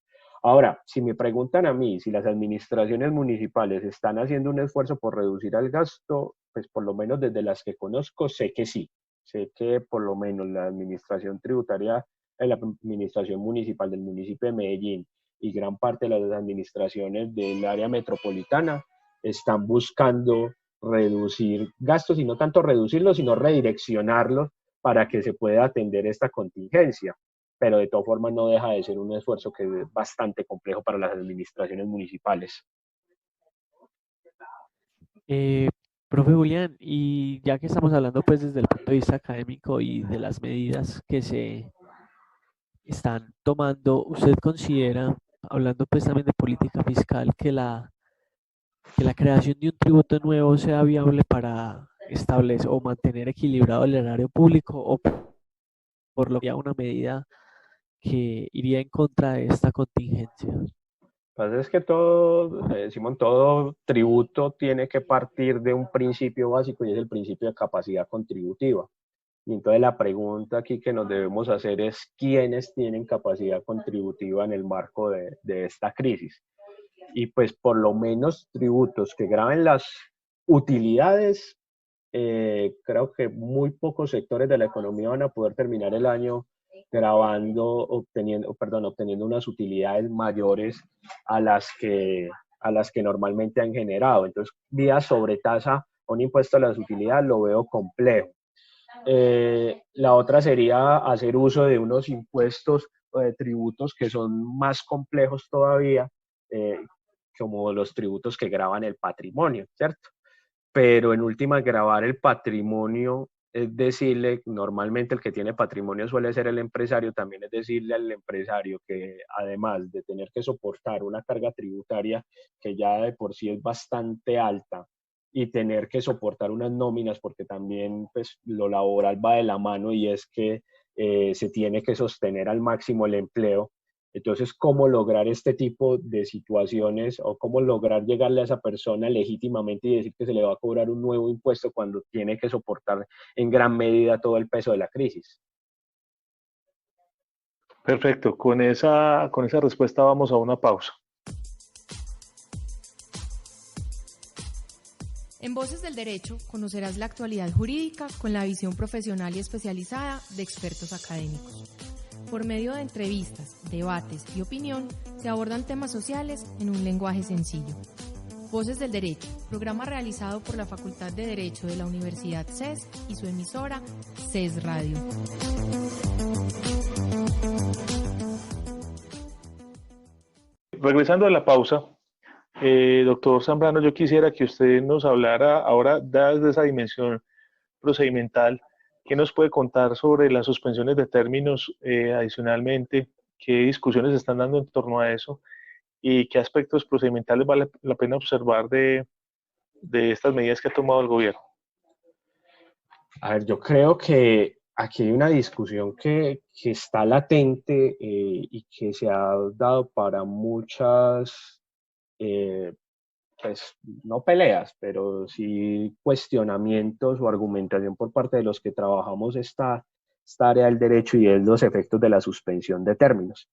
Ahora, si me preguntan a mí si las administraciones municipales están haciendo un esfuerzo por reducir el gasto, pues por lo menos desde las que conozco, sé que sí. Sé que por lo menos la administración tributaria, la administración municipal del municipio de Medellín y gran parte de las administraciones del área metropolitana están buscando reducir gastos, y no tanto reducirlos, sino redireccionarlos para que se pueda atender esta contingencia. Pero de todas formas no deja de ser un esfuerzo que es bastante complejo para las administraciones municipales. Profe Julián, y ya que estamos hablando pues desde el punto de vista académico y de las medidas que se están tomando, ¿usted considera, hablando pues también de política fiscal, que la creación de un tributo nuevo sea viable para establecer o mantener equilibrado el erario público, o por lo que sea una medida que iría en contra de esta contingencia? Pues es que todo, Simón, todo tributo tiene que partir de un principio básico, y es el principio de capacidad contributiva. Y entonces la pregunta aquí que nos debemos hacer es quiénes tienen capacidad contributiva en el marco de esta crisis. Y pues por lo menos tributos que graben las utilidades, creo que muy pocos sectores de la economía van a poder terminar el año obteniendo unas utilidades mayores a las que normalmente han generado. Entonces, vía sobretasa, un impuesto a las utilidades lo veo complejo. La otra sería hacer uso de unos impuestos o de tributos que son más complejos todavía, como los tributos que gravan el patrimonio, ¿cierto? Pero en última, gravar el patrimonio es decirle, normalmente el que tiene patrimonio suele ser el empresario, también es decirle al empresario que además de tener que soportar una carga tributaria que ya de por sí es bastante alta, y tener que soportar unas nóminas, porque también pues lo laboral va de la mano, y es que se tiene que sostener al máximo el empleo. Entonces, ¿cómo lograr este tipo de situaciones, o cómo lograr llegarle a esa persona legítimamente y decir que se le va a cobrar un nuevo impuesto cuando tiene que soportar en gran medida todo el peso de la crisis? Perfecto, con esa respuesta vamos a una pausa. En Voces del Derecho conocerás la actualidad jurídica con la visión profesional y especializada de expertos académicos. Por medio de entrevistas, debates y opinión, se abordan temas sociales en un lenguaje sencillo. Voces del Derecho, programa realizado por la Facultad de Derecho de la Universidad CES y su emisora CES Radio. Regresando a la pausa, doctor Zambrano, yo quisiera que usted nos hablara ahora desde esa dimensión procedimental. ¿Qué nos puede contar sobre las suspensiones de términos adicionalmente? ¿Qué discusiones se están dando en torno a eso? ¿Y qué aspectos procedimentales vale la pena observar de estas medidas que ha tomado el gobierno? A ver, yo creo que aquí hay una discusión que está latente y que se ha dado para muchas, pues no peleas, pero sí cuestionamientos o argumentación por parte de los que trabajamos esta área del derecho, y es los efectos de la suspensión de términos.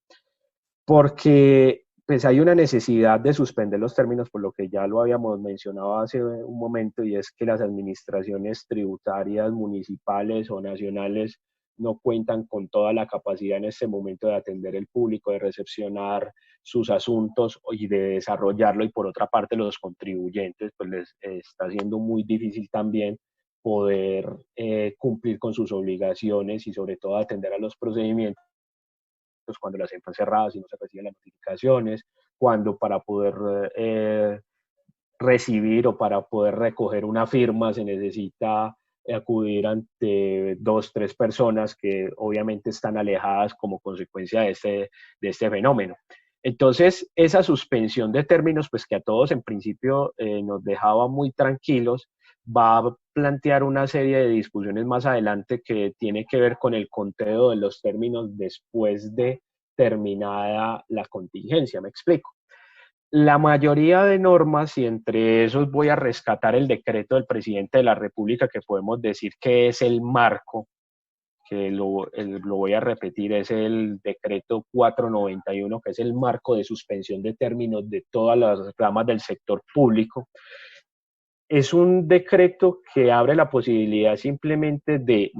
Porque pues hay una necesidad de suspender los términos, por lo que ya lo habíamos mencionado hace un momento, y es que las administraciones tributarias municipales o nacionales no cuentan con toda la capacidad en este momento de atender el público, de recepcionar sus asuntos y de desarrollarlo, y por otra parte los contribuyentes pues les está siendo muy difícil también poder cumplir con sus obligaciones y sobre todo atender a los procedimientos cuando las están cerradas y no se reciben las notificaciones, cuando para poder recibir o para poder recoger una firma se necesita acudir ante 2, 3 personas que obviamente están alejadas como consecuencia de este fenómeno. Entonces, esa suspensión de términos, pues que a todos en principio nos dejaba muy tranquilos, va a plantear una serie de discusiones más adelante que tiene que ver con el conteo de los términos después de terminada la contingencia. Me explico. La mayoría de normas, y entre esos voy a rescatar el decreto del presidente de la República, que podemos decir que es el marco, que lo voy a repetir, es el decreto 491, que es el marco de suspensión de términos de todas las ramas del sector público. Es un decreto que abre la posibilidad simplemente de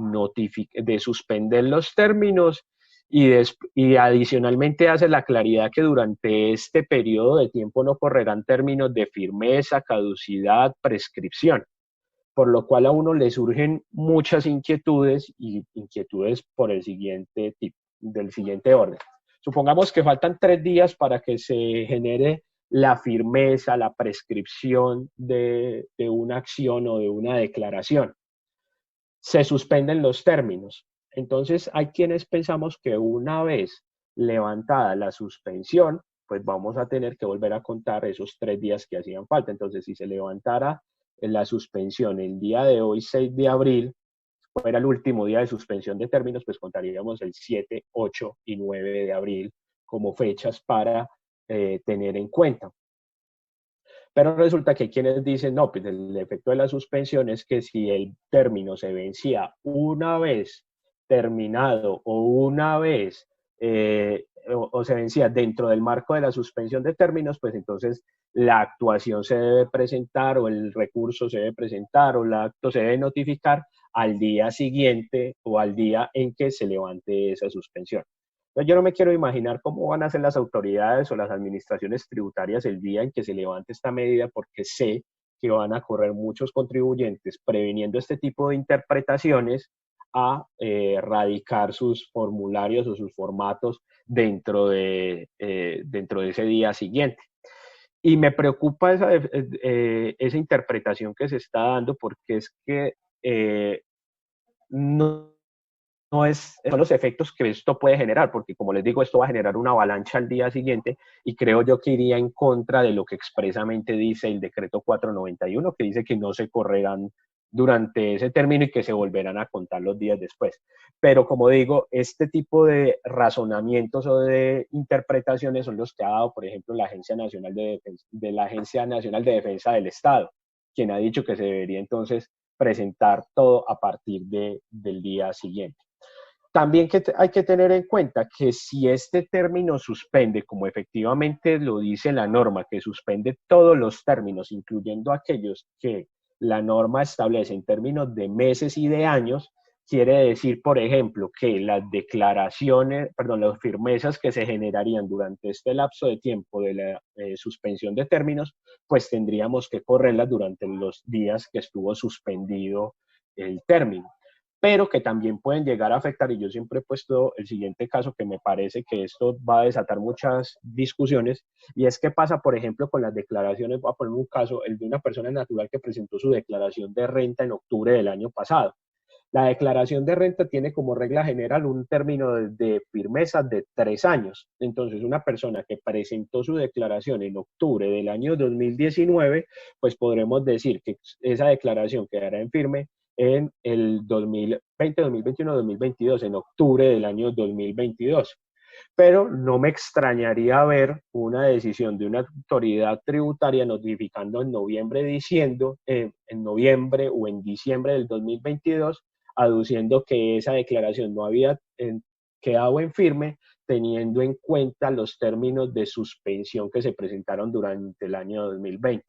suspender los términos y adicionalmente hace la claridad que durante este periodo de tiempo no correrán términos de firmeza, caducidad, prescripción, por lo cual a uno le surgen muchas inquietudes y inquietudes por el siguiente tipo, del siguiente orden. Supongamos que faltan 3 días para que se genere la firmeza, la prescripción de una acción o de una declaración. Se suspenden los términos. Entonces, hay quienes pensamos que una vez levantada la suspensión, pues vamos a tener que volver a contar esos 3 días que hacían falta. Entonces, si se levantara la suspensión el día de hoy, 6 de abril, fuera el último día de suspensión de términos, pues contaríamos el 7, 8 y 9 de abril como fechas para tener en cuenta. Pero resulta que hay quienes dicen, no, pues el efecto de la suspensión es que si el término se vencía una vez terminado o una vez o se vencía dentro del marco de la suspensión de términos, pues entonces la actuación se debe presentar o el recurso se debe presentar o el acto se debe notificar al día siguiente o al día en que se levante esa suspensión. Entonces, yo no me quiero imaginar cómo van a ser las autoridades o las administraciones tributarias el día en que se levante esta medida, porque sé que van a correr muchos contribuyentes preveniendo este tipo de interpretaciones a radicar sus formularios o sus formatos dentro de ese día siguiente. Y me preocupa esa interpretación que se está dando, porque es que no son los efectos que esto puede generar, porque como les digo, esto va a generar una avalancha al día siguiente, y creo yo que iría en contra de lo que expresamente dice el decreto 491, que dice que no se correrán durante ese término y que se volverán a contar los días después. Pero como digo, este tipo de razonamientos o de interpretaciones son los que ha dado, por ejemplo, la Agencia Nacional de Defensa del Estado, quien ha dicho que se debería entonces presentar todo a partir del día siguiente. También hay que tener en cuenta que si este término suspende, como efectivamente lo dice la norma, que suspende todos los términos, incluyendo aquellos que la norma establece en términos de meses y de años, quiere decir, por ejemplo, que las las firmezas que se generarían durante este lapso de tiempo de la suspensión de términos, pues tendríamos que correrlas durante los días que estuvo suspendido el término. pero que también pueden llegar a afectar, y yo siempre he puesto el siguiente caso que me parece que esto va a desatar muchas discusiones, y es que pasa, por ejemplo, con las declaraciones. Voy a poner un caso, el de una persona natural que presentó su declaración de renta en octubre del año pasado. La declaración de renta tiene como regla general un término de firmeza de 3 años. Entonces, una persona que presentó su declaración en octubre del año 2019, pues podremos decir que esa declaración quedará en firme en el 2020, 2021, 2022, en octubre del año 2022. Pero no me extrañaría ver una decisión de una autoridad tributaria notificando en noviembre, diciendo, en noviembre o en diciembre del 2022, aduciendo que esa declaración no había quedado en firme, teniendo en cuenta los términos de suspensión que se presentaron durante el año 2020.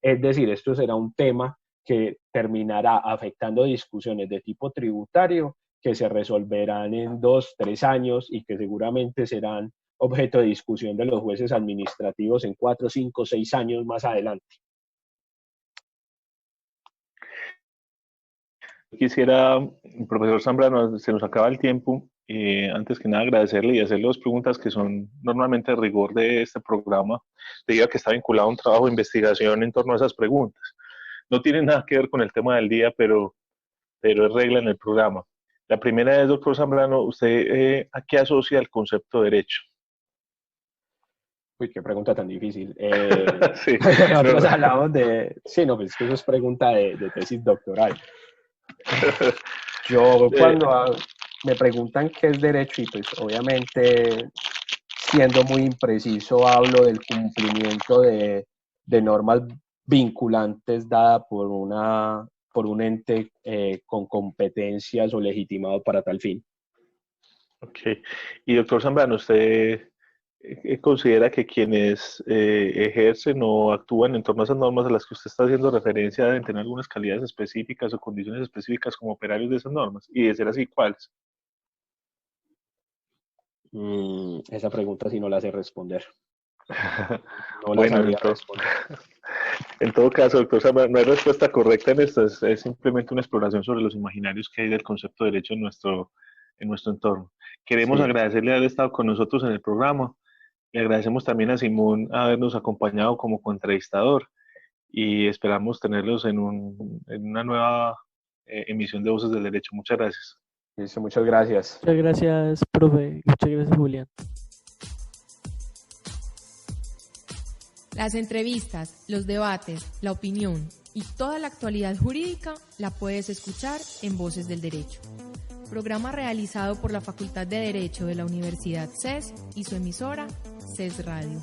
Es decir, esto será un tema que terminará afectando discusiones de tipo tributario que se resolverán en 2, 3 años y que seguramente serán objeto de discusión de los jueces administrativos en 4, 5, 6 años más adelante. Quisiera, profesor Zambrano, se nos acaba el tiempo. Antes que nada, agradecerle y hacerle 2 preguntas que son normalmente el rigor de este programa, debido a que está vinculado a un trabajo de investigación en torno a esas preguntas. No tiene nada que ver con el tema del día, pero es regla en el programa. La primera es, doctor Zambrano, ¿usted a qué asocia el concepto de derecho? Uy, qué pregunta tan difícil. Sí, nosotros hablamos de... Sí, no, pues es que eso es pregunta de tesis doctoral. Yo cuando me preguntan qué es derecho, y pues obviamente siendo muy impreciso hablo del cumplimiento de normas vinculantes dadas por un ente con competencias o legitimado para tal fin. Ok. Y doctor Zambrano, ¿usted considera que quienes ejercen o actúan en torno a esas normas a las que usted está haciendo referencia deben tener algunas calidades específicas o condiciones específicas como operarios de esas normas? Y de ser así, ¿cuáles? Esa pregunta sí no la sé responder. No la Bueno, sabría responder. En todo caso, doctor Zambrano, no hay respuesta correcta en esto, es simplemente una exploración sobre los imaginarios que hay del concepto de derecho en nuestro entorno. Queremos agradecerle haber estado con nosotros en el programa. Le agradecemos también a Simón habernos acompañado como coentrevistador y esperamos tenerlos en una nueva emisión de Voces del Derecho. Muchas gracias. Listo, muchas gracias. Muchas gracias, profe. Muchas gracias, Julián. Las entrevistas, los debates, la opinión y toda la actualidad jurídica la puedes escuchar en Voces del Derecho. Programa realizado por la Facultad de Derecho de la Universidad CES y su emisora CES Radio.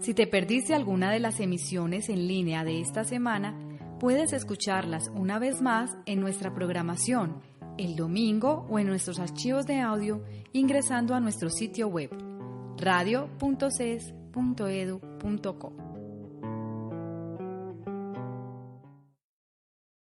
Si te perdiste alguna de las emisiones en línea de esta semana, puedes escucharlas una vez más en nuestra programación, el domingo o en nuestros archivos de audio ingresando a nuestro sitio web radio.ces.edu.co.